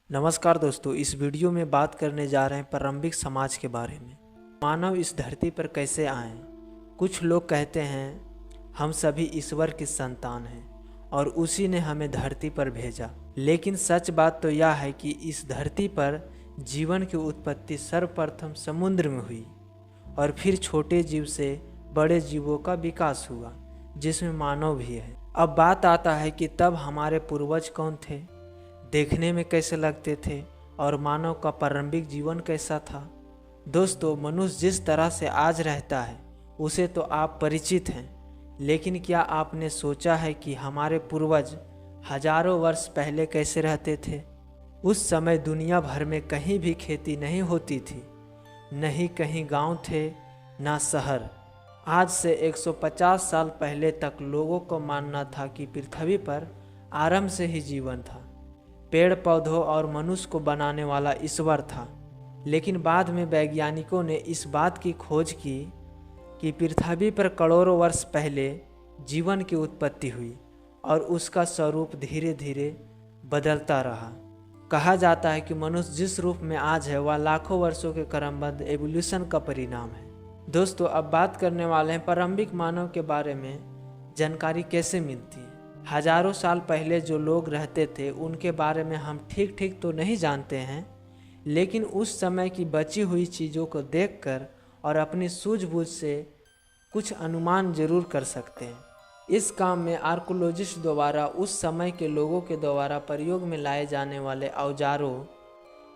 नमस्कार दोस्तों, इस वीडियो में बात करने जा रहे हैं प्रारंभिक समाज के बारे में। मानव इस धरती पर कैसे आए। कुछ लोग कहते हैं हम सभी ईश्वर की संतान हैं और उसी ने हमें धरती पर भेजा। लेकिन सच बात तो यह है कि इस धरती पर जीवन की उत्पत्ति सर्वप्रथम समुद्र में हुई और फिर छोटे जीव से बड़े जीवों का विकास हुआ, जिसमें मानव भी है। अब बात आता है कि तब हमारे पूर्वज कौन थे, देखने में कैसे लगते थे और मानव का प्रारंभिक जीवन कैसा था। दोस्तों, मनुष्य जिस तरह से आज रहता है उसे तो आप परिचित हैं, लेकिन क्या आपने सोचा है कि हमारे पूर्वज हजारों वर्ष पहले कैसे रहते थे। उस समय दुनिया भर में कहीं भी खेती नहीं होती थी, न ही कहीं गांव थे ना शहर। आज से 150 साल पहले तक लोगों को मानना था कि पृथ्वी पर आरंभ से ही जीवन था। पेड़ पौधों और मनुष्य को बनाने वाला ईश्वर था। लेकिन बाद में वैज्ञानिकों ने इस बात की खोज की कि पृथ्वी पर करोड़ों वर्ष पहले जीवन की उत्पत्ति हुई और उसका स्वरूप धीरे धीरे बदलता रहा। कहा जाता है कि मनुष्य जिस रूप में आज है वह लाखों वर्षों के क्रमबद्ध एवोल्यूशन का परिणाम है। दोस्तों, अब बात करने वाले हैं प्रारंभिक मानव के बारे में जानकारी कैसे मिलती है। हजारों साल पहले जो लोग रहते थे उनके बारे में हम ठीक तो नहीं जानते हैं, लेकिन उस समय की बची हुई चीज़ों को देखकर और अपनी सूझबूझ से कुछ अनुमान जरूर कर सकते हैं। इस काम में आर्कोलॉजिस्ट द्वारा उस समय के लोगों के द्वारा प्रयोग में लाए जाने वाले औजारों,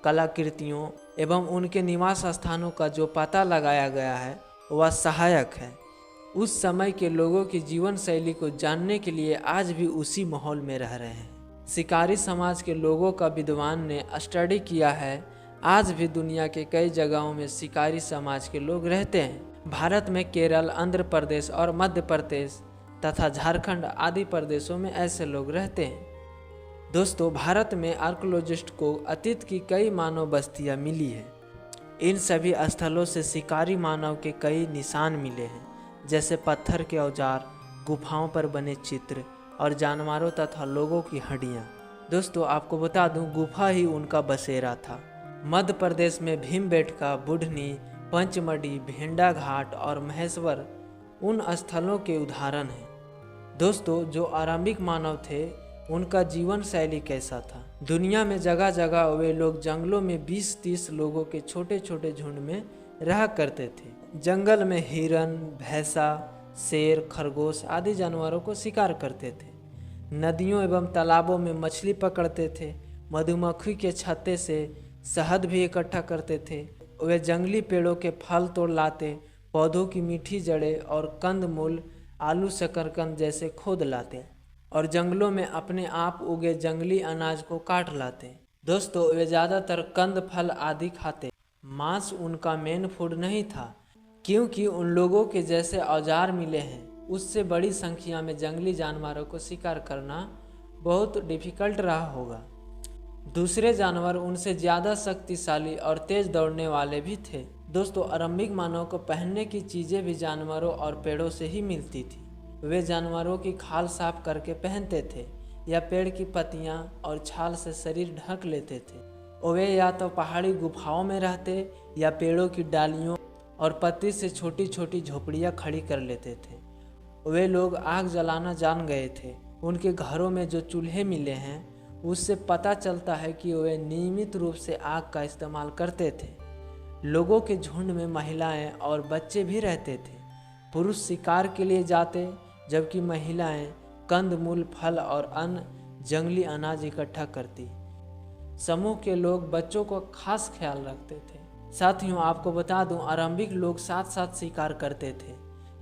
कलाकृतियों एवं उनके निवास स्थानों का जो पता लगाया गया है वह सहायक है। उस समय के लोगों की जीवन शैली को जानने के लिए आज भी उसी माहौल में रह रहे हैं। शिकारी समाज के लोगों का विद्वान ने स्टडी किया है। आज भी दुनिया के कई जगहों में शिकारी समाज के लोग रहते हैं। भारत में केरल, आंध्र प्रदेश और मध्य प्रदेश तथा झारखंड आदि प्रदेशों में ऐसे लोग रहते हैं। दोस्तों, भारत में आर्कोलॉजिस्ट को अतीत की कई मानव बस्तियां मिली है। इन सभी स्थलों से शिकारी मानव के कई निशान मिले हैं, जैसे पत्थर के औजार, गुफाओं पर बने चित्र और जानवरों तथा लोगों की हड्डियाँ। दोस्तों, आपको बता दूं, गुफा ही उनका बसेरा था। मध्य प्रदेश में भीमबेटका, बुढ़नी, पंचमढ़ी, भेंडा घाट और महेश्वर उन स्थलों के उदाहरण हैं। दोस्तों, जो आरंभिक मानव थे उनका जीवन शैली कैसा था। दुनिया में जगह जगह वे लोग जंगलों में 20-30 लोगों के छोटे छोटे झुंड में रहा करते थे। जंगल में हिरन, भैंसा, शेर, खरगोश आदि जानवरों को शिकार करते थे। नदियों एवं तालाबों में मछली पकड़ते थे। मधुमक्खी के छत्ते से शहद भी इकट्ठा करते थे। वे जंगली पेड़ों के फल तोड़ लाते, पौधों की मीठी जड़ें और कंद मूल, आलू, शकरकंद जैसे खोद लाते और जंगलों में अपने आप उगे जंगली अनाज को काट लाते। दोस्तों, वे ज़्यादातर कंद फल आदि खाते। मांस उनका मेन फूड नहीं था, क्योंकि उन लोगों के जैसे औजार मिले हैं उससे बड़ी संख्या में जंगली जानवरों को शिकार करना बहुत डिफिकल्ट रहा होगा। दूसरे जानवर उनसे ज़्यादा शक्तिशाली और तेज दौड़ने वाले भी थे। दोस्तों, आरंभिक मानव को पहनने की चीज़ें भी जानवरों और पेड़ों से ही मिलती थी। वे जानवरों की खाल साफ करके पहनते थे या पेड़ की पत्तियां और छाल से शरीर ढक लेते थे। वे या तो पहाड़ी गुफाओं में रहते या पेड़ों की डालियों और पत्ती से छोटी छोटी झोपड़ियां खड़ी कर लेते थे। वे लोग आग जलाना जान गए थे। उनके घरों में जो चूल्हे मिले हैं उससे पता चलता है कि वे नियमित रूप से आग का इस्तेमाल करते थे। लोगों के झुंड में महिलाएं और बच्चे भी रहते थे। पुरुष शिकार के लिए जाते, जबकि महिलाएं कंदमूल, फल और अन्य जंगली अनाज इकट्ठा करती। समूह के लोग बच्चों को खास ख्याल रखते थे। साथियों, आपको बता दूं, आरंभिक लोग साथ साथ शिकार करते थे,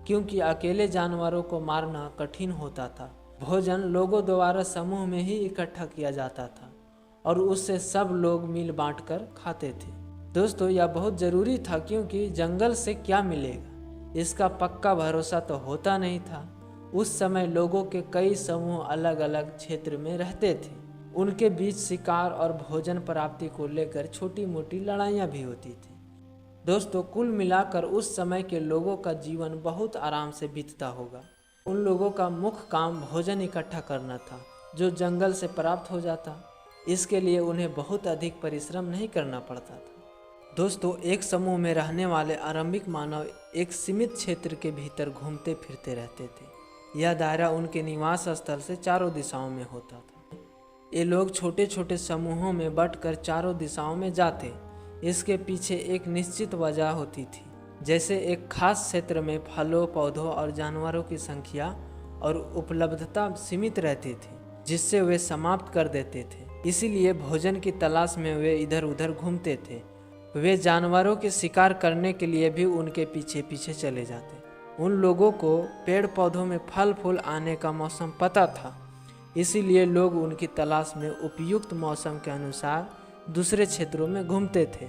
क्योंकि अकेले जानवरों को मारना कठिन होता था। भोजन लोगों द्वारा समूह में ही इकट्ठा किया जाता था और उससे सब लोग मिल बांट कर खाते थे। दोस्तों, यह बहुत ज़रूरी था, क्योंकि जंगल से क्या मिलेगा इसका पक्का भरोसा तो होता नहीं था। उस समय लोगों के कई समूह अलग अलग क्षेत्र में रहते थे। उनके बीच शिकार और भोजन प्राप्ति को लेकर छोटी मोटी लड़ाइयाँ भी होती थी। दोस्तों, कुल मिलाकर उस समय के लोगों का जीवन बहुत आराम से बीतता होगा। उन लोगों का मुख्य काम भोजन इकट्ठा करना था, जो जंगल से प्राप्त हो जाता। इसके लिए उन्हें बहुत अधिक परिश्रम नहीं करना पड़ता था। दोस्तों, एक समूह में रहने वाले आरंभिक मानव एक सीमित क्षेत्र के भीतर घूमते फिरते रहते थे। यह दायरा उनके निवास स्थल से चारों दिशाओं में होता था। ये लोग छोटे छोटे समूहों में बंटकर चारों दिशाओं में जाते। इसके पीछे एक निश्चित वजह होती थी, जैसे एक खास क्षेत्र में फलों, पौधों और जानवरों की संख्या और उपलब्धता सीमित रहती थी, जिससे वे समाप्त कर देते थे। इसीलिए भोजन की तलाश में वे इधर उधर घूमते थे। वे जानवरों के शिकार करने के लिए भी उनके पीछे पीछे चले जाते। उन लोगों को पेड़ पौधों में फल फूल आने का मौसम पता था, इसीलिए लोग उनकी तलाश में उपयुक्त मौसम के अनुसार दूसरे क्षेत्रों में घूमते थे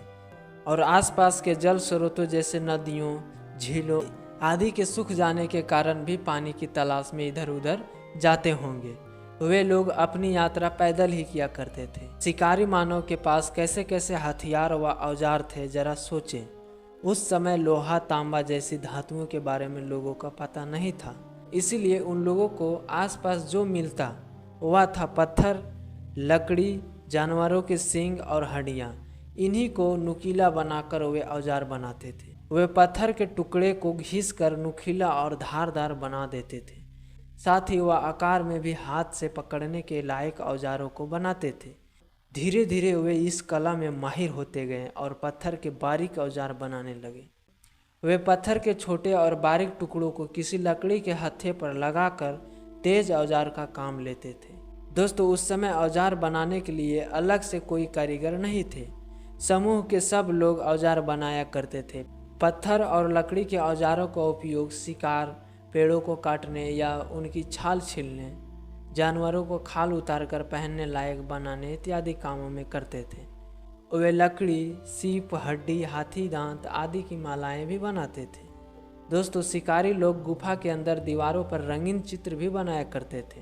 और आसपास के जल स्रोतों जैसे नदियों, झीलों आदि के सूख जाने के कारण भी पानी की तलाश में इधर उधर जाते होंगे। वे लोग अपनी यात्रा पैदल ही किया करते थे। शिकारी मानव के पास कैसे कैसे हथियार व औजार थे, जरा सोचें। उस समय लोहा, तांबा जैसी धातुओं के बारे में लोगों का पता नहीं था, इसीलिए उन लोगों को आसपास जो मिलता वह था पत्थर, लकड़ी, जानवरों के सींग और हड्डियाँ। इन्हीं को नुकीला बनाकर वे औजार बनाते थे। वे पत्थर के टुकड़े को घिस कर नुकीला और धारदार बना देते थे। साथ ही वह आकार में भी हाथ से पकड़ने के लायक औजारों को बनाते थे। धीरे धीरे वे इस कला में माहिर होते गए और पत्थर के बारीक औजार बनाने लगे। वे पत्थर के छोटे और बारीक टुकड़ों को किसी लकड़ी के हत्थे पर लगाकर तेज औजार का काम लेते थे। दोस्तों, उस समय औजार बनाने के लिए अलग से कोई कारीगर नहीं थे। समूह के सब लोग औजार बनाया करते थे। पत्थर और लकड़ी के औजारों का उपयोग शिकार, पेड़ों को काटने या उनकी छाल छीलने, जानवरों को खाल उतारकर पहनने लायक बनाने इत्यादि कामों में करते थे। वे लकड़ी, सीप, हड्डी, हाथी दांत आदि की मालाएं भी बनाते थे। दोस्तों, शिकारी लोग गुफा के अंदर दीवारों पर रंगीन चित्र भी बनाया करते थे।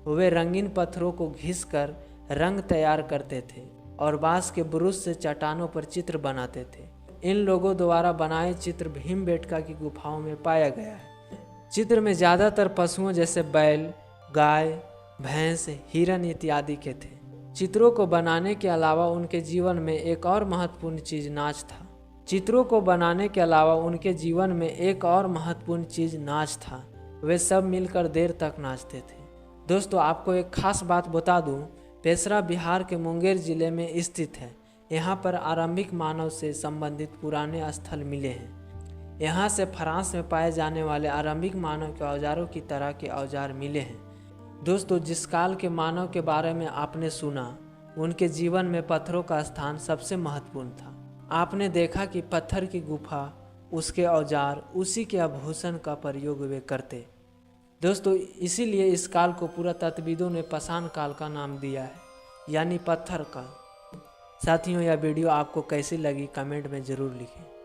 वे रंगीन पत्थरों को घिसकर रंग तैयार करते थे और बांस के ब्रुश से चट्टानों पर चित्र बनाते थे। इन लोगों द्वारा बनाए चित्र भीमबेटका की गुफाओं में पाया गया है। चित्र में ज़्यादातर पशुओं जैसे बैल, गाय, भैंस, हिरन इत्यादि के थे। चित्रों को बनाने के अलावा उनके जीवन में एक और महत्वपूर्ण चीज़ नाच था। चित्रों को बनाने के अलावा उनके जीवन में एक और महत्वपूर्ण चीज़ नाच था। वे सब मिलकर देर तक नाचते थे। दोस्तों, आपको एक खास बात बता दूं, पेशरा बिहार के मुंगेर जिले में स्थित है। यहाँ पर आरंभिक मानव से संबंधित पुराने स्थल मिले हैं। यहाँ से फ्रांस में पाए जाने वाले आरंभिक मानव के औजारों की तरह के औजार मिले हैं। दोस्तों, जिस काल के मानव के बारे में आपने सुना, उनके जीवन में पत्थरों का स्थान सबसे महत्वपूर्ण था। आपने देखा कि पत्थर की गुफा, उसके औजार, उसी के आभूषण का प्रयोग वे करते। दोस्तों, इसीलिए इस काल को पुरातत्वविदों ने पाषाण काल का नाम दिया है, यानी पत्थर का। साथियों, यह वीडियो आपको कैसी लगी कमेंट में ज़रूर लिखें।